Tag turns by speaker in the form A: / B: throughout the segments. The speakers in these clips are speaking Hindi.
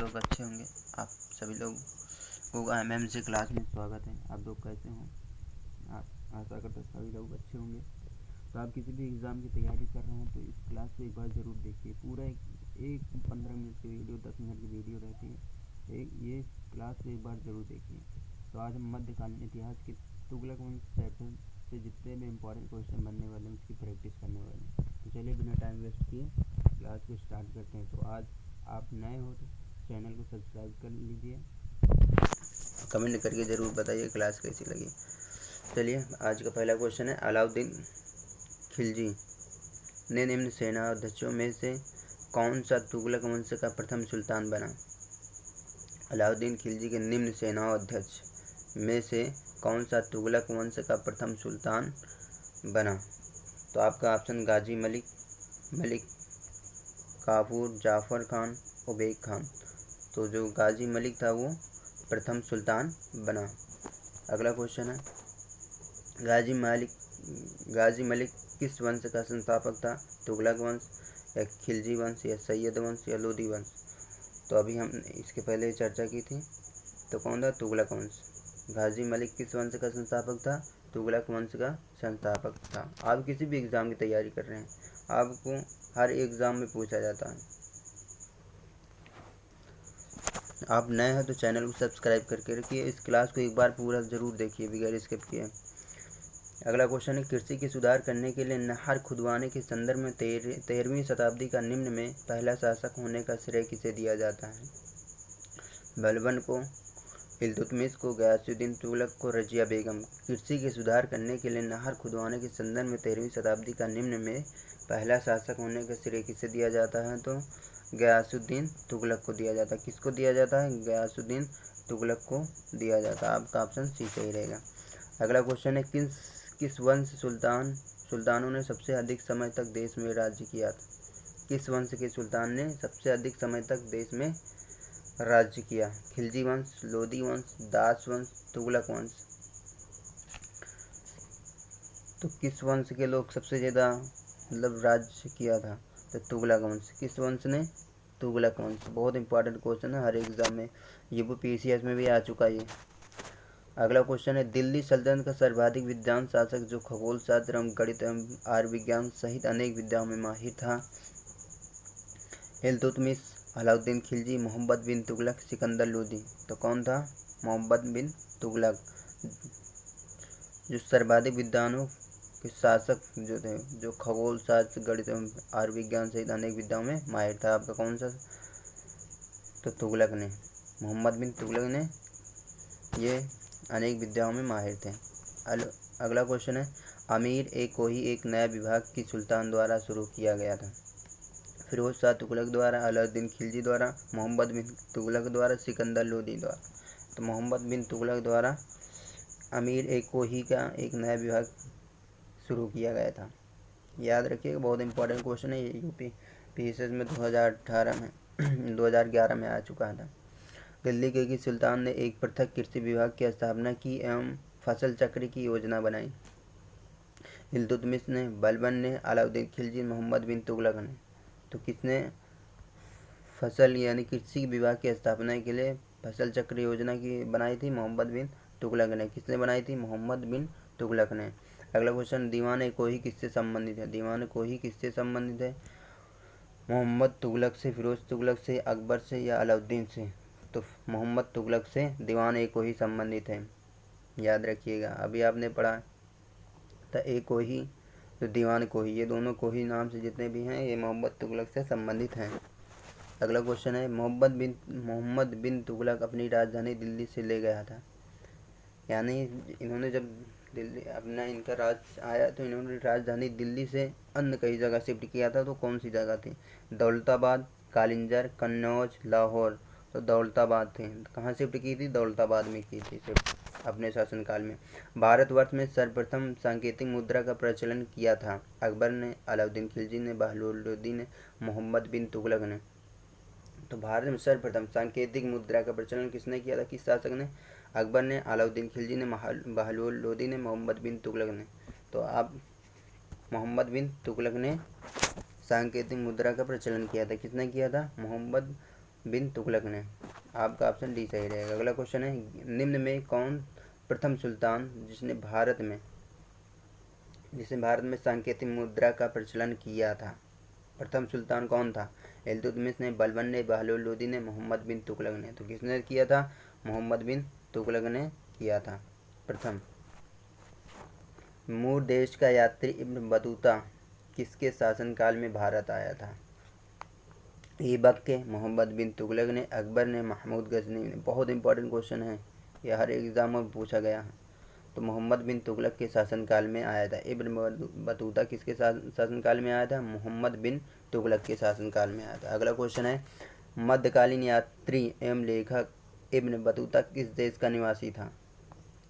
A: लोग अच्छे होंगे। आप सभी लोग को एमएमसी क्लास में स्वागत है। आप लोग कैसे हों? आप आशा करते हैं सभी लोग अच्छे होंगे। तो आप किसी भी एग्ज़ाम की तैयारी कर रहे हैं तो इस क्लास को एक बार ज़रूर देखिए। पूरा एक 15 मिनट की वीडियो, 10 मिनट की वीडियो रहती है। ये क्लास को एक बार ज़रूर देखिए। तो आज हम मध्यकालीन इतिहास के तुगलक वंश चैप्टर से जितने भी इम्पोर्टेंट क्वेश्चन बनने वाले हैं उसकी प्रैक्टिस करने वाले हैं। तो चलिए बिना टाइम वेस्ट किए क्लास को स्टार्ट करते हैं। तो आज आप नए हो तो चैनल को सब्सक्राइब कर लीजिए, कमेंट करके ज़रूर बताइए क्लास कैसी लगी। चलिए आज का पहला क्वेश्चन है, अलाउद्दीन खिलजी ने निम्न सेनाध्यक्षों में से कौन सा तुगलक वंश का प्रथम सुल्तान बना? अलाउद्दीन खिलजी के निम्न सेनाध्यक्ष में से कौन सा तुगलक वंश का प्रथम सुल्तान बना? तो आपका ऑप्शन गाजी मलिक, मलिक काफूर, जाफ़र खान, उबेद खान। तो जो गाजी मलिक था वो प्रथम सुल्तान बना। अगला क्वेश्चन है, गाजी मलिक किस वंश का संस्थापक था? तुगलक वंश या खिलजी वंश या सैयद वंश या लोदी वंश? तो अभी हम इसके पहले चर्चा की थी। तो कौन था? तुगलक वंश। गाजी मलिक किस वंश का संस्थापक था? तुगलक वंश का संस्थापक था। आप किसी भी एग्ज़ाम की तैयारी कर रहे हैं, आपको हर एग्ज़ाम में पूछा जाता है। आप नए हैं तो चैनल को सब्सक्राइब करके रखिए। इस क्लास को एक बार पूरा ज़रूर देखिए बगैर स्किप किए। अगला क्वेश्चन है, कृषि की सुधार करने के लिए नहर खुदवाने के संदर्भ में 13वीं शताब्दी का निम्न में पहला शासक होने का श्रेय किसे दिया जाता है? बलबन को, इल्तुतमिश को, गयासुद्दीन तुगलक को, रजिया बेगम। कृषि के सुधार करने के लिए नहर खुदवाने के संदर्भ में 13वीं शताब्दी का निम्न में पहला शासक होने का श्रेय किसे दिया जाता है? तो गयासुद्दीन तुगलक को दिया जाता है। किसको दिया जाता है? गयासुद्दीन तुगलक को दिया जाता है। आपका ऑप्शन सी सही रहेगा। अगला क्वेश्चन है, किस वंश सुल्तानों ने सबसे अधिक समय तक देश में राज्य किया था? किस वंश के सुल्तान ने सबसे अधिक समय तक देश में राज्य किया? खिलजी वंश, लोदी वंश, दास वंश, तुगलक वंश। तो किस वंश के लोग सबसे ज़्यादा राज्य किया था? तो तुगलक वंश। किस वंश ने? तुगलक वंश। बहुत इंपॉर्टेंट क्वेश्चन है, हर एग्जाम में यूपीपीसीएस में भी आ चुका है ये। अगला क्वेश्चन है, दिल्ली सल्तनत का सर्वाधिक विद्वान शासक जो खगोल शास्त्र एवं गणित एवं आयुर्विज्ञान सहित अनेक विद्याओं में माहिर था? इल्तुतमिश, अलाउद्दीन खिलजी, मोहम्मद बिन तुगलक, सिकंदर लोदी। तो कौन था? मोहम्मद बिन तुगलक। जो सर्वाधिक विद्वानों के शासक जो थे, जो खगोल शास्त्र, गणित एवं आयुर्विज्ञान सहित अनेक विद्याओं में माहिर था। आपका कौन सा? तो तुगलक ने, मोहम्मद बिन तुगलक ने ये अनेक विद्याओं में माहिर थे। अगला क्वेश्चन है, अमीर ए कोही एक नया विभाग की सुल्तान द्वारा शुरू किया गया था? फिरोज शाह तुगलक द्वारा, अलाउद्दीन खिलजी द्वारा, मोहम्मद बिन तुगलक द्वारा, सिकंदर लोदी द्वारा। तो मोहम्मद बिन तुगलक द्वारा अमीर ए कोही का एक नया विभाग शुरू किया गया था। याद रखिएगा, बहुत इंपॉर्टेंट क्वेश्चन है ये। यूपीपीसीएस में 2011 में आ चुका था। दिल्ली के किस सुल्तान ने एक पृथक कृषि विभाग की स्थापना की एवं फसल चक्र की योजना बनाई? इल्तुतमिश ने, बलबन ने, अलाउद्दीन खिलजी, मोहम्मद बिन तुगलक ने। तो किसने फसल यानी कृषि विभाग की स्थापना के लिए फसल चक्र योजना की बनाई थी? मोहम्मद बिन तुगलक ने। किसने बनाई थी? मोहम्मद बिन तुगलक ने। अगला क्वेश्चन, दीवान कोही किससे संबंधित है? दीवान कोही किससे संबंधित है? मोहम्मद तुगलक से, फिरोज तुगलक से, अकबर से या अलाउद्दीन से? तो मोहम्मद तुगलक से दीवान ए कोही संबंधित है। याद रखिएगा, अभी आपने पढ़ा था ए कोही तो दीवान कोही, ये दोनों कोही नाम से जितने भी हैं ये मोहम्मद तुगलक से संबंधित हैं। अगला क्वेश्चन है, मोहम्मद बिन तुगलक अपनी राजधानी दिल्ली से ले गया था, यानी इन्होंने जब दिल्ली अपना इनका राज आया तो इन्होंने राजधानी दिल्ली से अन्य कई जगह शिफ्ट किया था। तो कौन सी जगह थी? दौलताबाद, कालिंजर, कन्नौज, लाहौर। तो दौलताबाद थी। कहाँ शिफ्ट की थी? दौलताबाद में की थी शिफ्ट अपने शासनकाल में। भारतवर्ष में सर्वप्रथम सांकेतिक मुद्रा का प्रचलन किया था? अकबर ने, अलाउद्दीन खिलजी ने, बहलोल लोदी ने, मोहम्मद बिन तुगलक ने। तो भारत में सर्वप्रथम सांकेतिक मुद्रा का प्रचलन किसने किया था? किस शासक ने? अकबर ने, अलाउद्दीन खिलजी ने, बहलोल लोदी ने, मोहम्मद बिन तुगलक ने। तो आप मोहम्मद बिन तुगलक ने सांकेतिक मुद्रा का प्रचलन किया था। किसने किया था? मोहम्मद बिन तुगलक ने। आपका ऑप्शन डी सही रहेगा। अगला क्वेश्चन है, निम्न में कौन प्रथम सुल्तान जिसने भारत में सांकेतिक मुद्रा का प्रचलन किया था? प्रथम सुल्तान कौन था? इल्तुतमिश ने, बलबन ने, बहलोल लोदी ने, मोहम्मद बिन तुगलक ने। तो किसने किया था? मोहम्मद बिन तुगलक ने किया था प्रथम। मूर देश का यात्री इब्न बतूता किसके शासनकाल में भारत आया था? ऐबक के, मोहम्मद बिन तुगलक ने, अकबर ने, महमूद गजनी ने। बहुत इंपॉर्टेंट क्वेश्चन है, यह हर एग्जाम में पूछा गया है। तो मोहम्मद बिन तुगलक के शासनकाल में आया था। इब्न बतूता किसके शासनकाल में आया था? मोहम्मद बिन तुगलक के शासनकाल में आया था। अगला क्वेश्चन है, मध्यकालीन यात्री एवं लेखक इब्न बतूता किस देश का निवासी था?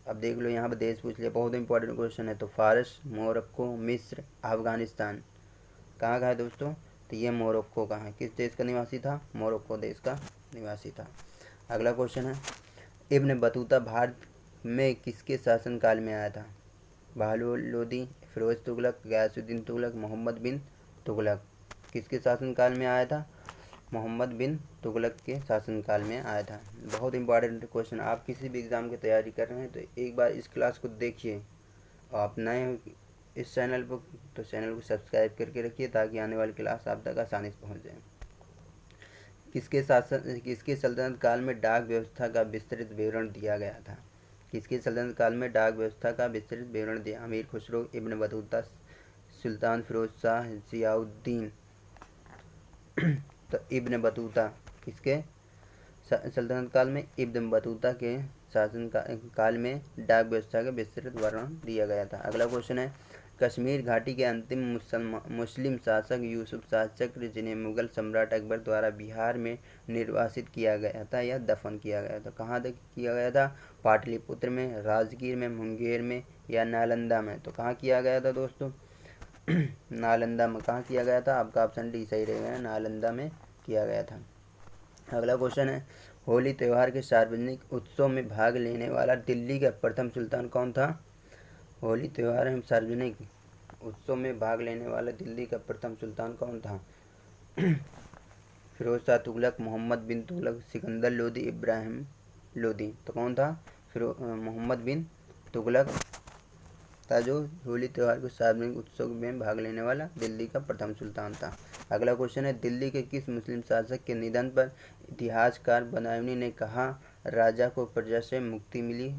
A: अब देख लो, यहाँ पर देश पूछ लिया, बहुत इंपॉर्टेंट क्वेश्चन है। तो फारस, मोरक्को, मिस्र, अफगानिस्तान। कहाँ का है दोस्तों? तो ये मोरक्को का है। किस देश का निवासी था? मोरक्को देश का निवासी था। अगला क्वेश्चन है, इब्न बतूता भारत में किसके शासनकाल में आया था? बहलोल लोदी, फिरोज तुगलक, गयासुद्दीन तुगलक, मोहम्मद बिन तुगलक। किसके शासनकाल में आया था? मोहम्मद बिन तुगलक के शासनकाल में आया था। बहुत इंपॉर्टेंट क्वेश्चन। आप किसी भी एग्ज़ाम की तैयारी कर रहे हैं तो एक बार इस क्लास को देखिए। आप नए हो इस चैनल पर तो चैनल को सब्सक्राइब करके रखिए ताकि आने वाली क्लास आप तक आसानी से पहुंच जाए। किसके सल्तनत काल में डाक व्यवस्था का विस्तृत विवरण दिया गया था? किसके सल्तनत काल में डाक व्यवस्था का विस्तृत विवरण दिया? अमीर खुसरो, इब्न बतूता, सुल्तान फिरोज शाह, जियाउद्दीन। तो इब्न बतूता किसके सल्तनत काल में? इब्न बतूता के शासन काल में डाक व्यवस्था का विस्तृत वर्णन दिया गया था। अगला क्वेश्चन है, कश्मीर घाटी के अंतिम मुस्लिम शासक यूसुफ शाह चक्र, जिन्हें मुगल सम्राट अकबर द्वारा बिहार में निर्वासित किया गया था या दफन किया गया था, कहाँ तक किया गया था? पाटलिपुत्र में, राजगीर में, मुंगेर में या नालंदा में? तो कहाँ किया गया था दोस्तों? नालंदा में। कहाँ किया गया था? आपका ऑप्शन डी सही रहेगा, नालंदा में किया गया था। अगला क्वेश्चन है, होली त्यौहार के सार्वजनिक उत्सव में भाग लेने वाला दिल्ली का प्रथम सुल्तान कौन था? होली त्यौहार में सार्वजनिक उत्सव में भाग लेने वाला दिल्ली का प्रथम सुल्तान कौन था? फिरोज शाह तुगलक, मोहम्मद बिन तुगलक, सिकंदर लोदी, इब्राहिम लोदी। तो कौन था? मोहम्मद बिन तुगलक था, जो होली त्यौहार के सार्वजनिक उत्सव में भाग लेने वाला दिल्ली का प्रथम सुल्तान था। अगला क्वेश्चन है, दिल्ली के किस मुस्लिम शासक के निधन पर इतिहासकार बदायूनी ने कहा राजा को प्रजा से मुक्ति मिली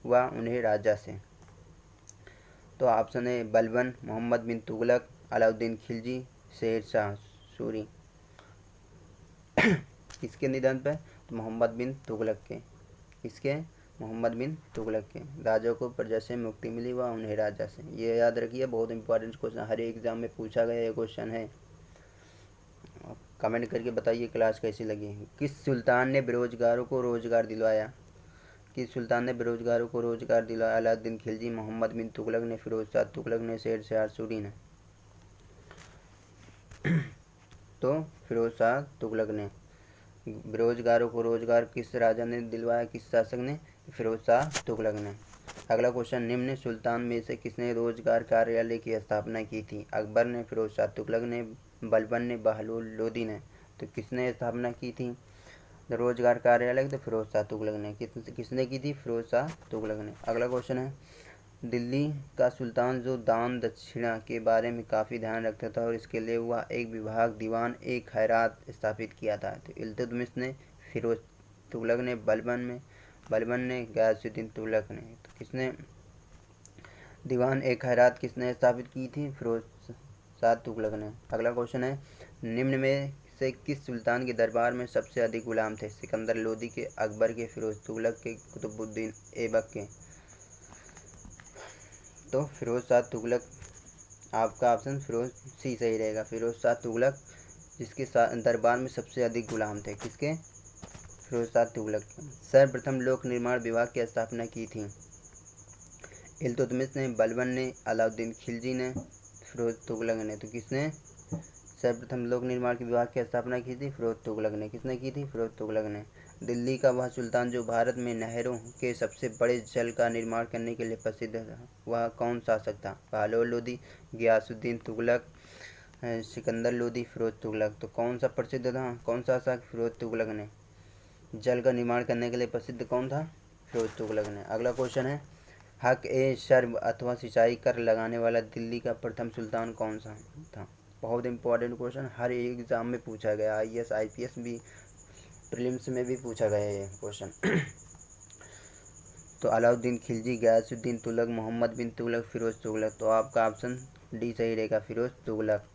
A: व उन्हें राजा से? तो ऑप्शन है बलबन, मोहम्मद बिन तुगलक, अलाउद्दीन खिलजी, शेर शाह सूरी। किसके निधन पर? तो मोहम्मद बिन तुगलक के। किसके? मोहम्मद बिन तुगलक के। राजा को प्रजा से मुक्ति मिली व उन्हें राजा से। ये याद रखिए, बहुत इंपॉर्टेंट क्वेश्चन, हर एग्जाम में पूछा गया ये क्वेश्चन है। कमेंट करके बताइए क्लास कैसी लगी। किस सुल्तान ने बेरोजगारों को रोजगार दिलवाया? किस सुल्तान ने बेरोजगारों को रोजगार दिलवाया? अलाउद्दीन खिलजी, मोहम्मद बिन तुगलक ने, फिरोज शाह तुगलक ने, शेर शाह सूरी ने। तो फिरोज शाह तुगलक ने। बेरोजगारों को रोजगार किस राजा ने दिलवाया, किस शासक ने? फिरोज शाह तुगलक ने। अगला क्वेश्चन, निम्न सुल्तान में से किसने रोजगार कार्यालय की स्थापना की थी? अकबर ने, फिरोज शाह तुगलक ने, बलबन ने, बहलोल लोदी ने। तो किसने स्थापना की थी रोजगार कार्यालय? तो फिरोज शाह तुगलक ने। किसने की थी? फिरोज शाह तुगलक ने। अगला क्वेश्चन है, दिल्ली का सुल्तान जो दान दक्षिणा के बारे में काफ़ी ध्यान रखता था और इसके लिए वह एक विभाग दीवान ए खैरात स्थापित किया था? तो इल्तुतमिश ने, फिरोज तुगलक ने, बलबन ने, गयासुद्दीन तुगलक ने। तो किसने दीवान ए खैरात किसने स्थापित की थी? फिरोज शाह तुगलक ने। अगला क्वेश्चन है, निम्न में से किस सुल्तान के दरबार में सबसे अधिक गुलाम थे? सिकंदर लोदी के, अकबर के, फिरोज तुगलक के, कुतुबुद्दीन ऐबक के। तो फिरोज शाह तुगलक। आपका ऑप्शन फिरोज सी सही रहेगा, फिरोज शाह तुगलक, जिसके दरबार में सबसे अधिक गुलाम थे। किसके? फिरोज शाह तुगलक। सर्वप्रथम लोक निर्माण विभाग की स्थापना की थी? इल्तुतमिश ने, बलबन ने, अलाउद्दीन खिलजी ने, फिरोज तुगलक ने। तो किसने सर्वप्रथम लोक निर्माण के विभाग की स्थापना की थी? फिरोज तुगलक ने। किसने की थी? फिरोज तुगलक ने। दिल्ली का वह सुल्तान जो भारत में नहरों के सबसे बड़े जल का निर्माण करने के लिए प्रसिद्ध था, वह कौन शासक था? बहलोल लोदी, गयासुद्दीन तुगलक, सिकंदर लोदी, फिरोज तुगलक। तो कौन सा प्रसिद्ध था, कौन सा शासक, फिरोज तुगलक ने। जल का निर्माण करने के लिए प्रसिद्ध कौन था, फिरोज तुगलक ने। अगला क्वेश्चन है, हक ए शर्ब अथवा सिंचाई कर लगाने वाला दिल्ली का प्रथम सुल्तान कौन सा था। बहुत इंपॉर्टेंट क्वेश्चन, हर एग्जाम में पूछा गया, IAS IPS भी, प्रीलिम्स में भी पूछा गया है ये क्वेश्चन। तो अलाउद्दीन खिलजी, गयासुद्दीन तुगलक, मोहम्मद बिन तुगलक, फिरोज तुगलक। तो आपका ऑप्शन डी सही रहेगा, फिरोज तुगलक।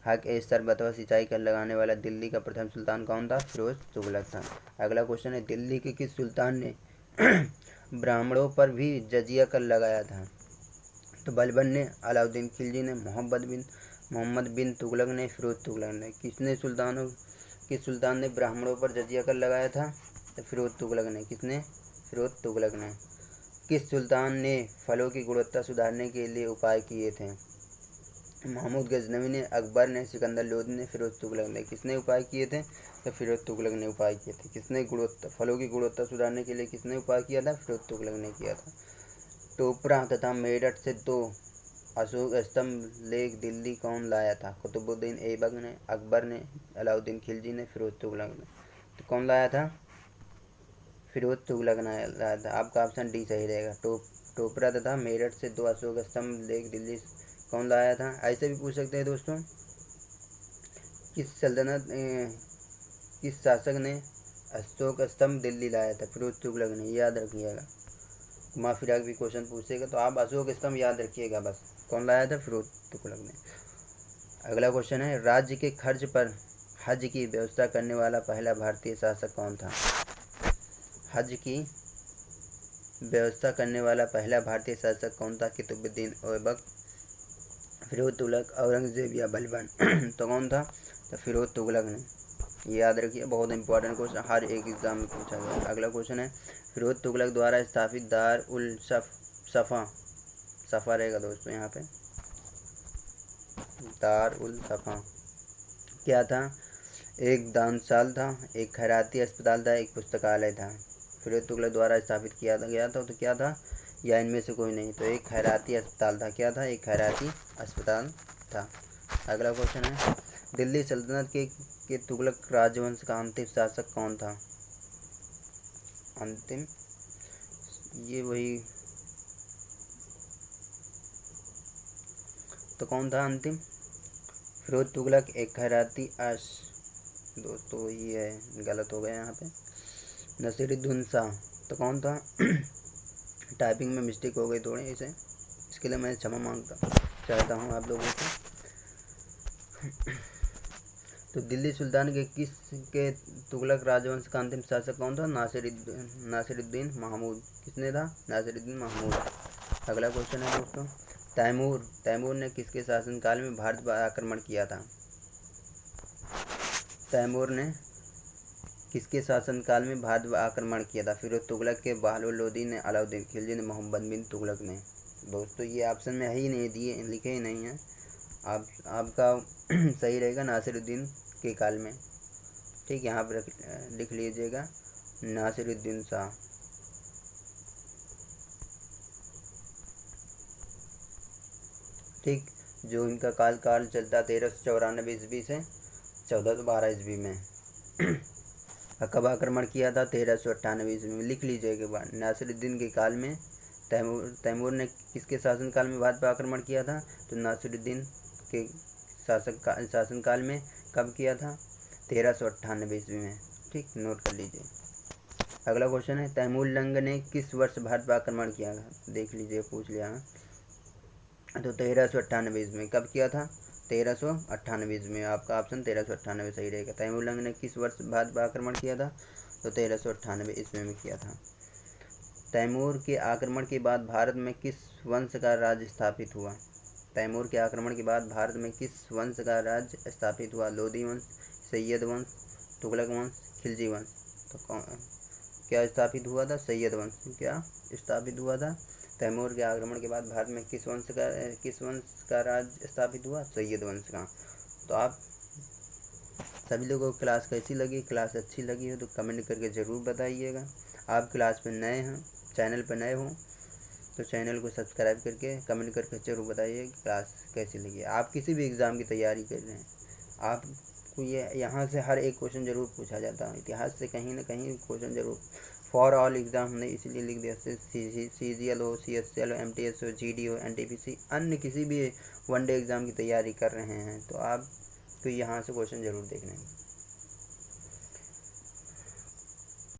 A: हक ए शर्ब अथवा सिंचाई कर लगाने वाला दिल्ली का प्रथम सुल्तान कौन था, फिरोज तुगलक था। अगला क्वेश्चन है, दिल्ली के किस सुल्तान ने ब्राह्मणों पर भी जजिया कर लगाया था। तो बलबन ने, अलाउद्दीन खिलजी ने, मोहम्मद बिन तुगलक ने, फिरोज तुगलक ने। किस सुल्तान ने ब्राह्मणों पर जजिया कर लगाया था, तो फिरोज तुगलक ने। किसने, फिरोज तुगलक ने। किस सुल्तान ने फलों की गुणवत्ता सुधारने के लिए उपाय किए थे। महमूद गजनवी ने, अकबर ने, सिकंदर लोदी ने, फिरोज तुगलक ने। किसने उपाय किए थे, तो फिरोज तुगलक ने उपाय किए थे। किसने फलों की गुणवत्ता सुधारने के लिए किसने उपाय किया था, फिरोज तुगलक ने किया था। टोपरा तथा मेरठ से 2 अशोक स्तंभ लेख दिल्ली कौन लाया था। कुतुबुद्दीन ऐबक ने, अकबर ने, अलाउद्दीन खिलजी ने, फिरोज तुगलक ने। तो कौन लाया था, फिरोज तुगलक ने लाया था। आपका ऑप्शन डी सही रहेगा। टोपरा तथा मेरठ से 2 अशोक स्तंभ लेख दिल्ली कौन लाया था। ऐसे भी पूछ सकते हैं दोस्तों, किस शासक ने अशोक स्तंभ दिल्ली लाया था, फिरोज तुगलक ने। याद रखिएगा, घुमा फिरा भी क्वेश्चन पूछेगा तो आप अशोक स्तंभ याद रखिएगा बस। कौन लाया था, फिरोज तुगलक ने। अगला क्वेश्चन है, राज्य के खर्च पर हज की व्यवस्था करने वाला पहला भारतीय शासक कौन था। हज की व्यवस्था करने वाला पहला भारतीय शासक कौन था। कुतुबुद्दीन ऐबक, फिरोज तुगलक, औरंगजेब या बलबन। तो कौन था, तो फिरोज तुगलक ने। याद रखिए, बहुत इंपॉर्टेंट क्वेश्चन, हर एक एग्जाम में पूछा गया। अगला क्वेश्चन है, फिरोज तुगलक द्वारा स्थापित दार उल सफ़ा रहेगा दोस्तों यहाँ पे, दार उल सफ़ा क्या था। एक दानशाल था, एक खैराती अस्पताल था, एक पुस्तकालय था। फिरोज तुगलक द्वारा स्थापित किया गया था, तो क्या था, या इनमें से कोई नहीं। तो एक खैराती अस्पताल था। क्या था, एक खैराती अस्पताल था। अगला क्वेश्चन है, दिल्ली सल्तनत के तुगलक राजवंश का अंतिम शासक कौन था। अंतिम, ये वही, तो कौन था अंतिम, फिरोज तुगलक, एक खैराती दोस्तों ये है, गलत हो गया यहाँ पे, नसीरुद्दीन शाह। तो कौन था टाइपिंग में मिस्टेक हो गई थोड़ी इसे, इसके लिए मैं क्षमा चाहता हूँ आप लोगों से। तो दिल्ली सुल्तान के तुगलक राजवंश का अंतिम शासक कौन था, नासिरुद्दीन महमूद। किसने था, नासिरुद्दीन महमूद। अगला क्वेश्चन है दोस्तों, तैमूर ने किसके शासनकाल में भारत पर आक्रमण किया था। तैमूर ने किसके शासनकाल में भारत पर आक्रमण किया था। फिरोज तुगलक के, बहादुर लोदी ने, अलाउद्दीन खिलजी ने, मोहम्मद बिन तुगलक ने। दोस्तों ये ऑप्शन में है ही नहीं दिए, लिखे ही नहीं है। आपका सही रहेगा नासिरुद्दीन के काल में। ठीक, यहाँ पर लिख लीजिएगा, नासिरुद्दीन शाह। ठीक, जो इनका काल चलता 1394 ईस्वी से 1412 ईस्वी में। कब आक्रमण किया था, 1398 ईस्वी में। लिख लीजिएगा, नासिरुद्दीन के काल में। तैमूर ने किसके शासनकाल में भारत पर आक्रमण किया था, तो नासिरुद्दीन के शासनकाल में। कब किया था, 1398 ईस्वी में। ठीक, नोट कर लीजिए। अगला क्वेश्चन है, तैमूर लंग ने किस वर्ष भारत पर आक्रमण किया था। देख लीजिए, पूछ लिया है तो 1398 ईस्वी में। कब किया था, 1398 ईस्वी में। आपका ऑप्शन 1398 सही रहेगा। तैमूर लंग ने किस वर्ष भारत पर आक्रमण किया था, तो 1398 ईस्वी में किया था। तैमूर के आक्रमण के बाद भारत में किस वंश का राज्य स्थापित हुआ। तैमूर के आक्रमण के बाद भारत में किस वंश का राज्य स्थापित हुआ। लोदी वंश, सैयद वंश, तुगलक वंश, खिलजी वंश। तो क्या स्थापित हुआ था, सैयद वंश। क्या स्थापित हुआ था, तैमूर के आक्रमण के बाद भारत में किस वंश का राज्य स्थापित हुआ, सैयद वंश का। तो आप सभी लोगों को क्लास कैसी लगी, क्लास अच्छी लगी हो तो कमेंट करके ज़रूर बताइएगा। आप क्लास पर नए हैं, चैनल पर नए हो तो चैनल को सब्सक्राइब करके कमेंट करके ज़रूर बताइए क्लास कैसी लगी। आप किसी भी एग्ज़ाम की तैयारी कर रहे हैं, आपको ये यहाँ से हर एक क्वेश्चन ज़रूर पूछा जाता है, इतिहास से कहीं ना कहीं क्वेश्चन ज़रूर। फॉर ऑल एग्ज़ाम हमने इसीलिए लिख दिया, CGL हो, CSL हो, MTS हो, GD हो, NTPC, अन्य किसी भी वनडे एग्ज़ाम की तैयारी कर रहे हैं तो आपको यहाँ से क्वेश्चन ज़रूर देखने